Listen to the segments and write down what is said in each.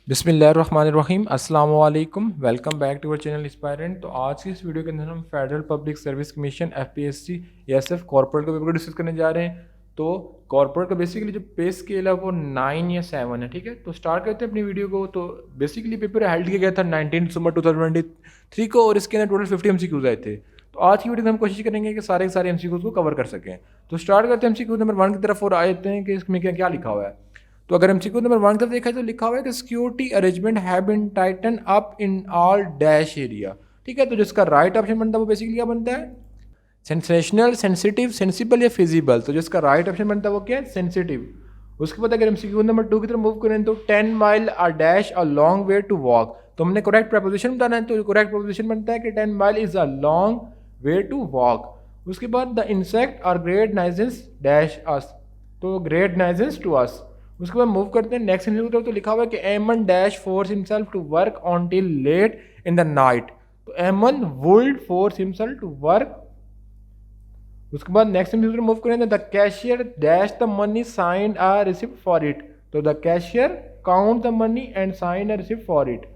बिस्मिल्लाहिर्रहमानिर्रहीम अस्सलाम वालेकुम, welcome back to our channel Inspirant. तो आज की इस वीडियो के अंदर हम federal public service commission FPSC SF corporate का पेपर डिस्कस करने जा रहे हैं। तो कॉर्पोरेट का बेसिकली जो पे स्केल है वो 9 या 7 है, ठीक है। तो स्टार्ट करते हैं अपनी वीडियो को। तो बेसिकली पेपर हेल्ड किया गया था 19 दिसंबर 2023 को और इसके अंदर टोटल 50 MCQs आए थे। तो आज की वीडियो में हम कोशिश करेंगे कि सारे MCQs को कवर कर सकें। तो स्टार्ट करते हैं MCQ नंबर 1 की तरफ और आते हैं कि इसमें क्या क्या लिखा हुआ है। तो अगर MCQ नंबर 1 का देखा है तो लिखा हुआ है कि security arrangement have been tighten up in all dash area, ठीक है। तो जिसका राइट ऑप्शन बनता है वो बेसिकली क्या बनता है, सेंसेशनल, सेंसिटिव, सेंसिबल या फिजिबल। तो जिसका राइट ऑप्शन बनता है वो क्या है, सेंसिटिव। उसके बाद अगर MCQ नंबर 2 की तरफ मूव करें तो 10 mile a dash a long way to walk. तो हमने करेक्ट प्रपोजिशन बताना है, तो करेक्ट प्रपोजिशन बनता है कि 10 mile is a long way to walk. उसके बाद the insect are great nuisance dash us, तो ग्रेट नाइजेंस टू अस। उसके बाद मूव करते हैं नेक्स्ट की तरफ। तो लिखा हुआ है कि Aman dash force himself to work on till late in the night. तो Aman would force himself to work. उसके बाद नेक्स्ट मूव करें the cashier dash the money sign a receipt for it. तो the cashier count the money and sign a receipt for it.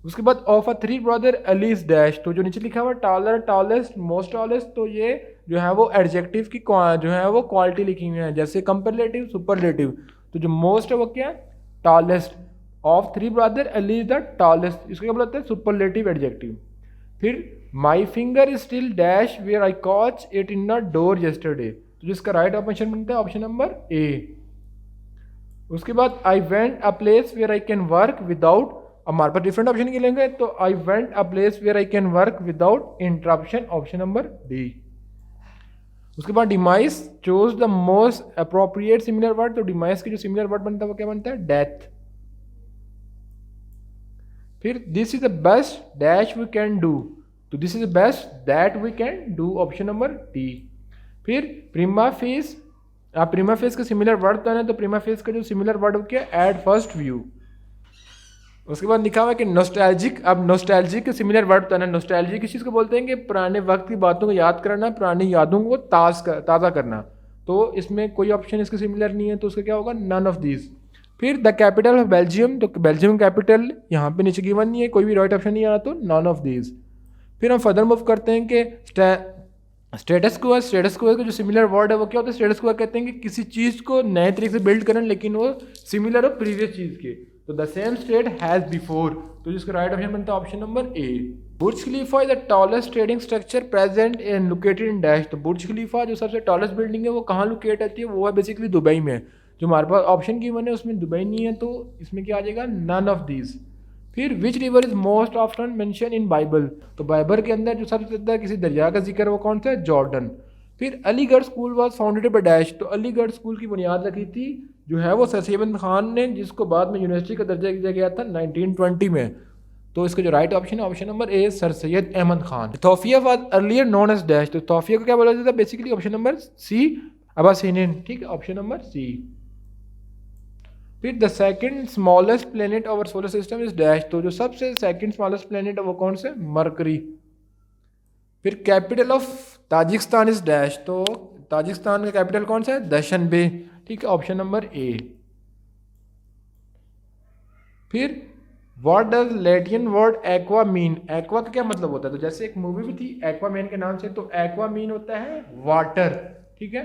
उसके बाद of a three brother Ali's dash, तो जो नीचे लिखा हुआ टॉलर, टॉलेस्ट, मोस्ट टॉलेस्ट, तो ये जो है वो एडजेक्टिव की जो है वो क्वालिटी लिखी हुई है, जैसे कंपरलेटिव, सुपरलेटिव। तो जो मोस्ट है वो क्या है, tallest. Of three brother Ali is the tallest, इसको क्या बोलते हैं, सुपरलेटिव एडजेक्टिव। फिर my finger is still dash where I caught it in the door yesterday. तो जिसका राइट ऑप्शन बनता है ऑप्शन नंबर ए। उसके बाद I went a place where I can work without, हमारे पास डिफरेंट ऑप्शन के लेंगे, तो I went a place where I can work without interruption, option number D. उसके बाद demise chose the most appropriate similar word. तो demise की जो सिमिलर वर्ड बनता है वो क्या बनता है, डेथ। फिर this is the best dash we can do. तो this is the best that we can do, option number D. फिर प्रीमा फेस, आप प्रीमा फेस का सिमिलर वर्ड तो है, तो प्रीमा फेस का जो सिमिलर वर्ड हो क्या, एट फर्स्ट व्यू। उसके बाद लिखा हुआ है कि नोस्टैल्जिक, अब नोस्टैल्जिक के सिमिलर वर्ड तो है, नोस्टैल्जिक किस चीज़ को बोलते हैं कि पुराने वक्त की बातों को याद करना, पुरानी यादों को ताज़ा करना। तो इसमें कोई ऑप्शन इसके सिमिलर नहीं है, तो उसका क्या होगा, नन ऑफ दीज। फिर द कैपिटल ऑफ बेल्जियम, तो बेल्जियम कैपिटल यहाँ पे नीचे गिवन नहीं है, कोई भी राइट ऑप्शन नहीं आ रहा, तो नन ऑफ दीज। फिर हम फर्दर मूव करते हैं कि स्टेटस क्वो, स्टेटस क्वो का जो सिमिलर वर्ड है वो क्या होता है, स्टेटस क्वो कहते हैं कि किसी चीज़ को नए तरीके से बिल्ड करें लेकिन वो सिमिलर हो प्रीवियस चीज़ के। तो the same state has before, तो जिसका राइट ऑप्शन बनता है option number A. Burj Khalifa is the tallest trading structure present in located in dash. तो बुर्ज खलीफा जो सबसे टॉलेस्ट बिल्डिंग है वो कहाँ लोकेट रहती है, वो है बेसिकली दुबई में। जो हमारे पास ऑप्शन की वन है उसमें दुबई नहीं है, तो इसमें क्या आ जाएगा, नन ऑफ दीज। फिर which river is most often mention in Bible. तो बाइबल के अंदर जो सबसे ज़्यादा किसी दरिया का जिक्र है वो कौन सा है, जॉर्डन। फिर Aligarh school was founded by dash. तो अलीगढ़ स्कूल की बुनियाद रखी थी जो है वो सर सैयद खान ने, जिसको बाद में यूनिवर्सिटी का दर्जा दिया गया था 1920 में। तो इसका जो राइट ऑप्शन है option number A, sir Syed Ahmad Khan. Ethiopia was earlier known as dash. तो इथोपिया को क्या बोला जाता है, basically option number C, Abyssinian, ठीक है, ऑप्शन नंबर सी। फिर the second smallest planet our solar system is dash. तो जो सबसे सेकंड स्मॉलेस्ट प्लेनेट है वो कौन से, मरकरी। फिर capital of Tajikistan is dash. तो ताजिकिस्तान का कैपिटल कौन सा है, दशनबे, ठीक है, ऑप्शन नंबर ए। फिर what does Latin word aqua mean. Aqua का क्या मतलब होता है, तो जैसे एक मूवी भी थी एक्वामैन के नाम से, तो एक्वा मीन होता है वाटर, ठीक है।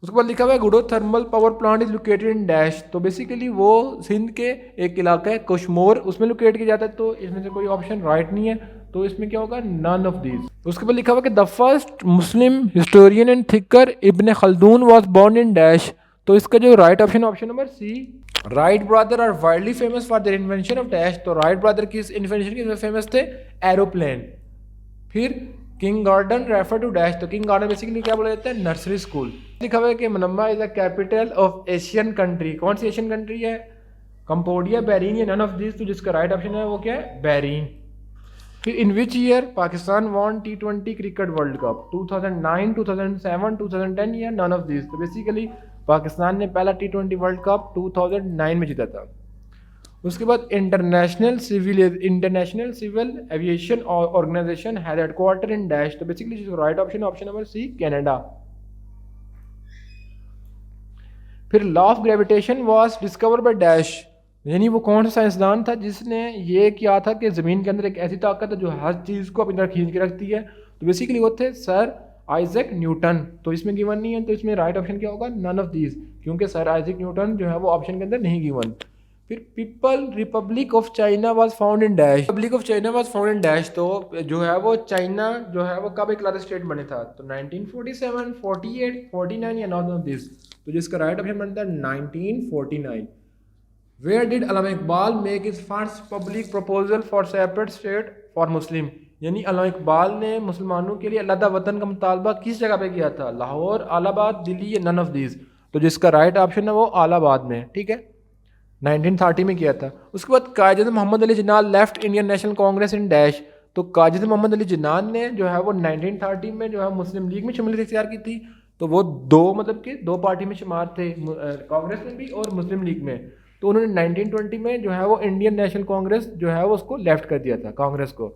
उसके बाद लिखा हुआ है Guddu thermal power plant is located in dash. तो बेसिकली वो सिंध के एक इलाका है कश्मोर, उसमें लोकेट किया जाता है, तो इसमें से कोई ऑप्शन राइट नहीं है, तो इसमें क्या होगा, नन ऑफ दीज। उसके बाद लिखा हुआ है कि the first Muslim historian and thinker Ibn Khaldun was born in dash. तो इसका जो right option, option number C. Wright brother are widely famous for their invention of dash. तो राइट ब्रदर की इन्वेंशन के फेमस थे, aeroplane. फिर king garden refer to dash. तो king garden basically क्या बोला जाता है, नर्सरी स्कूल। लिखा हुआ है कि Manama is the capital of Asian country. कौन सी एशियन कंट्री है, कंपोडिया, बैरिन या नन ऑफ दिस। तो जिसका राइट ऑप्शन है वो क्या है, बैरिन। फिर in which year Pakistan won T20 cricket world cup, 2009, 2007, 2010 या नन ऑफ दिस। तो बेसिकली पाकिस्तान ने पहला T20 वर्ल्ड कप 2009 में जीता था। उसके बाद international civil aviation organisation has headquarter in dash. तो बेसिकली जो राइट ऑप्शन है ऑप्शन नंबर सी, कनाडा। फिर law of gravitation was discover by dash, यानी वो कौन सा साइंसदान था जिसने ये किया था कि ज़मीन के अंदर एक ऐसी ताकत है जो हर चीज़ को अपनी तरफ खींच के रखती है। तो बेसिकली वो थे सर आइजैक न्यूटन। तो इसमें गिवन नहीं है, तो इसमें राइट ऑप्शन क्या होगा, नन ऑफ दीज, क्योंकि सर आइजैक न्यूटन जो है वो ऑप्शन के अंदर नहीं गिवन। फिर people Republic of China was found in dash, Republic of China was found in dash, तो जो है वो चाइना जो है वो कब एक स्टेट बने था, तो 1947, 48, 49 या नॉट ऑफ दिस। तो जिसका राइट ऑप्शन बनता है 1949। Where did Allama Iqbal make his first public proposal for separate state for Muslim, यानी अल्लामा इकबाल ने मुसलमानों के लिए अलग वतन का मुतालबा किस जगह पे किया था, लाहौर, इलाहाबाद, दिल्ली या नन ऑफ दीज। तो जिसका राइट ऑप्शन है वो इलाहाबाद में, ठीक है, 1930 में किया था। उसके बाद Quaid Mohammad Ali Jinnah left Indian National Congress in dash, तो कायद मोहम्मद अली जिन्ना ने जो है वो 1930 में जो है मुस्लिम लीग में शमूलियत इख्तियार की थी। तो वो दो पार्टी में शुमार थे, कांग्रेस में भी और मुस्लिम लीग में। तो उन्होंने 1920 में जो है वो इंडियन नेशनल कांग्रेस जो है वो उसको लेफ्ट कर दिया था, कांग्रेस को।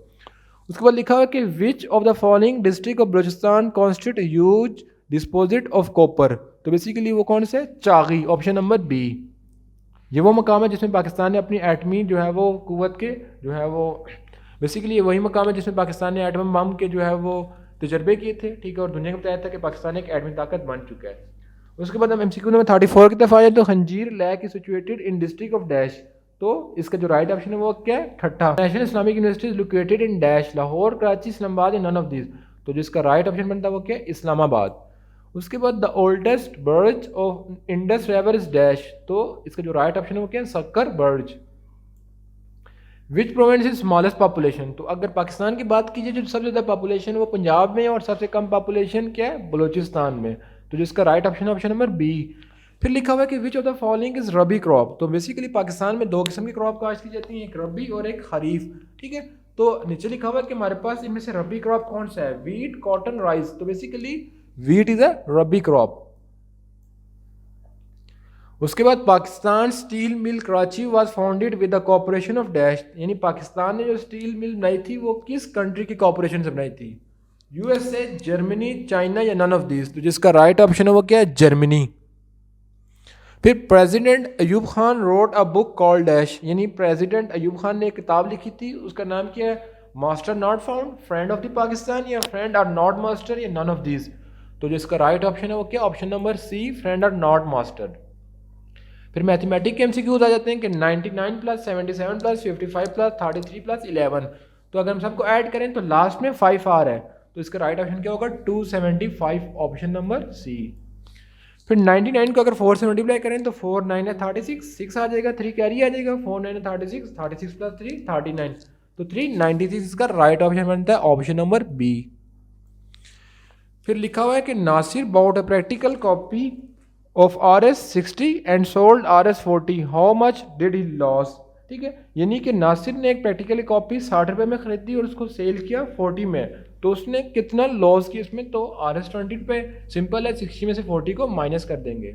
उसके बाद लिखा हुआ कि which of the following district of Balochistan constitute huge deposit of copper, तो बेसिकली वो कौन से, चागी, ऑप्शन नंबर बी। ये वो मकाम है जिसमें पाकिस्तान ने अपनी एटमी जो है वो कुव्वत के जो है वो बेसिकली ये वही मकाम है जिसमें पाकिस्तान ने एटम बम के जो है वो तजर्बे किए थे, ठीक है, और दुनिया को बताया था कि पाकिस्तान एक एटमी ताकत बन चुका है। उसके बाद हम MCQ नंबर 34 की तरफ आए, तो Khanjir lake is situated in district of dash, तो इसका जो राइट ऑप्शन है वो क्या है, ठट्ठा। National Islamic university is located in dash, Lahore, Karachi, Islamabad या नन ऑफ दिस, तो जिसका राइट ऑप्शन बनता है वो क्या है, इस्लामाबाद। उसके बाद the oldest barrage of Indus river is dash, तो इसका जो राइट ऑप्शन है वो क्या है, Sukkur barrage. Which province is smallest population, तो अगर पाकिस्तान की बात कीजिए जो सबसे ज़्यादा पॉपुलेशन है वो पंजाब में है और सबसे कम पॉपुलेशन क्या है, बलूचिस्तान में, तो जिसका राइट ऑप्शन है ऑप्शन नंबर बी। फिर लिखा हुआ है कि which of the following is rabi crop, तो बेसिकली पाकिस्तान में दो किस्म की क्रॉप काश्त की जाती हैं, एक रबी और एक खरीफ, ठीक है। तो नीचे लिखा हुआ है कि हमारे पास इनमें से रबी क्रॉप कौन सा है, वीट, कॉटन, राइस, तो basically wheat is a rabi crop. उसके बाद Pakistan steel mill Karachi was founded with the corporation of dash, यानी पाकिस्तान ने जो स्टील मिल बनाई थी वो किस कंट्री की कॉर्पोरेशन से बनाई थी, USA, जर्मनी, चाइना या नन ऑफ दिस, तो जिसका राइट ऑप्शन है वो क्या है, जर्मनी। फिर president Ayub Khan wrote a book called dash, यानी प्रेसिडेंट अयूब खान ने एक किताब लिखी थी, उसका नाम क्या है, master not found, friend of the Pakistan या फ्रेंड आर नॉट मास्टर या नन ऑफ दिस, तो जिसका राइट ऑप्शन है वो क्या, option number C, friend or not master. फिर मैथमेटिक के MCQs आ जाते हैं कि 99 प्लस 77 प्लस 55 प्लस 33 प्लस 11, तो अगर हम सबको ऐड करें तो लास्ट में 5 आ रहा है, तो इसका राइट ऑप्शन क्या होगा, 275, ऑप्शन नंबर सी। फिर 99 को अगर 4 से मल्टीप्लाई करें तो 4 9 है 36, 6 आ जाएगा, 3 कैरी आ जाएगा, 4 9 है 36, 36 प्लस 3 39, तो 396 इसका राइट ऑप्शन बनता है ऑप्शन नंबर बी। फिर लिखा हुआ है कि Nasir bought a practical copy of RS60 and sold RS40, how much did he loss, ठीक है, यानी कि नासिर ने एक प्रैक्टिकल कॉपी 60 रुपये में खरीदी और उसको सेल किया 40 में, तो उसने कितना लॉस किया इसमें, तो RS20 पे सिंपल है, 60 में से 40 को माइनस कर देंगे।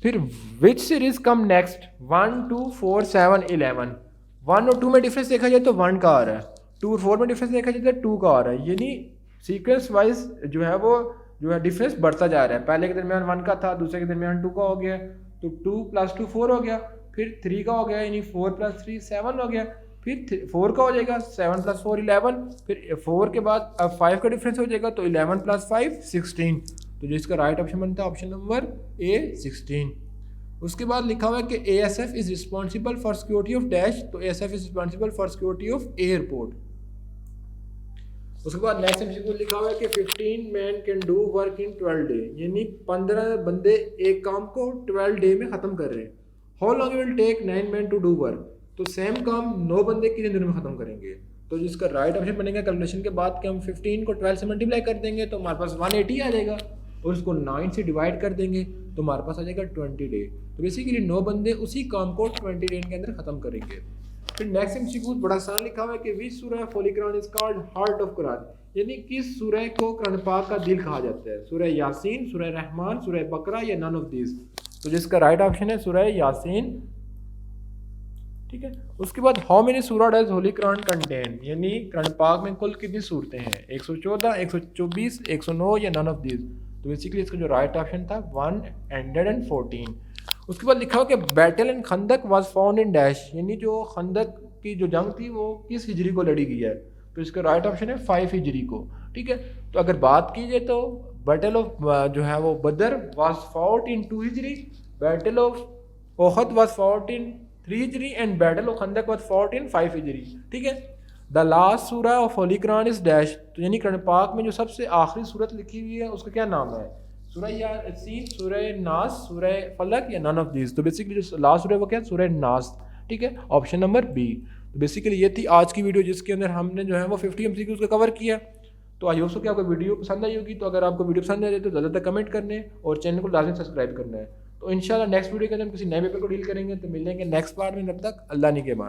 फिर विच सीरीज कम नेक्स्ट, 1 2 4 7 11, 1 और 2 में डिफरेंस देखा जाए तो 1 का आ रहा है, 2 और 4 में डिफरेंस देखा जाए तो 2 का आ रहा है, यानी सीक्वेंस वाइज जो है वो जो है डिफरेंस बढ़ता जा रहा है, पहले के दरमियान 1 का था, दूसरे के दरमियान 2 का हो गया, तो 2 + 2 4 हो गया, फिर 3 का हो गया, यानी 4 + 3 7 हो गया, फिर 4 का हो जाएगा, 7 + 4 11, फिर 4 के बाद अब 5 का डिफरेंस हो जाएगा, तो 11 + 5 16, तो जिसका राइट ऑप्शन बनता है ऑप्शन नंबर ए 16। उसके बाद लिखा हुआ है कि ASF is responsible for security of dash, तो ASF is responsible for security of airport. उसके बाद नेक्स्ट MCQ लिखा हुआ है कि 15 man can do work in 12 day, यानी 15 बंदे एक काम को 12 डे में ख़त्म कर रहे हैं। How long will take 9 man to do work, तो सेम काम 9 बंदे कितने दिनों में ख़त्म करेंगे, तो जिसका राइट ऑप्शन बनेगा कैलकुलेशन के बाद कि हम 15 को 12 से मल्टीप्लाई कर देंगे तो हमारे पास 180 आ जाएगा, और उसको 9 से डिवाइड कर देंगे तो हमारे पास आ जाएगा 20 डे, तो बेसिकली 9 बंदे उसी काम को 20 डे के अंदर ख़त्म करेंगे। फिर नेक्स्ट MCQ बड़ा आसान लिखा हुआ है कि विच सूरह of Holy Quran is called heart of Quran, यानी किस सूरह को कुरान पाक का दिल कहा जाता है, सूरह यासीन, सूरह रहमान, सूरह बकरा या नन ऑफ दिस, तो जिसका राइट ऑप्शन है सूरह यासीन, ठीक है। उसके बाद हाउ मेनी सूरह डज होली कुरान कंटेन, यानी कुरान पाक में कुल कितनी सूरतें हैं, 114, 124, 109 या नन ऑफ दिस, तो बेसिकली इसका जो राइट ऑप्शन था 114। उसके बाद लिखा हुआ कि battle in Khandaq was found in dash, यानी जो खंदक की जो जंग थी वो किस हिजरी को लड़ी गई है, तो इसका राइट ऑप्शन है 5 हिजरी को। ठीक है, तो अगर बात की जाए तो बैटल ऑफ जो है वो Badr was fought in 2 Hijri, battle of Uhud was fought in 3 Hijri and battle of Khandaq was fought in 5 Hijri. ठीक है, the last surah of Holy Quran is dash, तो यानी कुरान पाक में जो सबसे आखिरी सूरत लिखी हुई है उसका क्या नाम है, सूरह यासीन, सूरह नास, सूरह फलक या नन ऑफ दीज। तो बेसिकली जो लास्ट सूरह वो क्या है, सूरह नास। ठीक है, ऑप्शन नंबर बी। तो बेसिकली ये थी आज की वीडियो जिसके अंदर हमने जो है वो 50 MCQs का कवर किया। तो आई होप सो कि आपको वीडियो पसंद आई होगी। तो अगर आपको वीडियो पसंद आ जाए तो ज़्यादातर कमेंट करने और चैनल को लाजमी सब्सक्राइब करना है। तो इंशाल्लाह नेक्स्ट वीडियो के अंदर हम किसी नए पेपर को डील करेंगे। तो मिलेंगे नेक्स्ट पार्ट में, तब तक अल्लाह ने के बाद।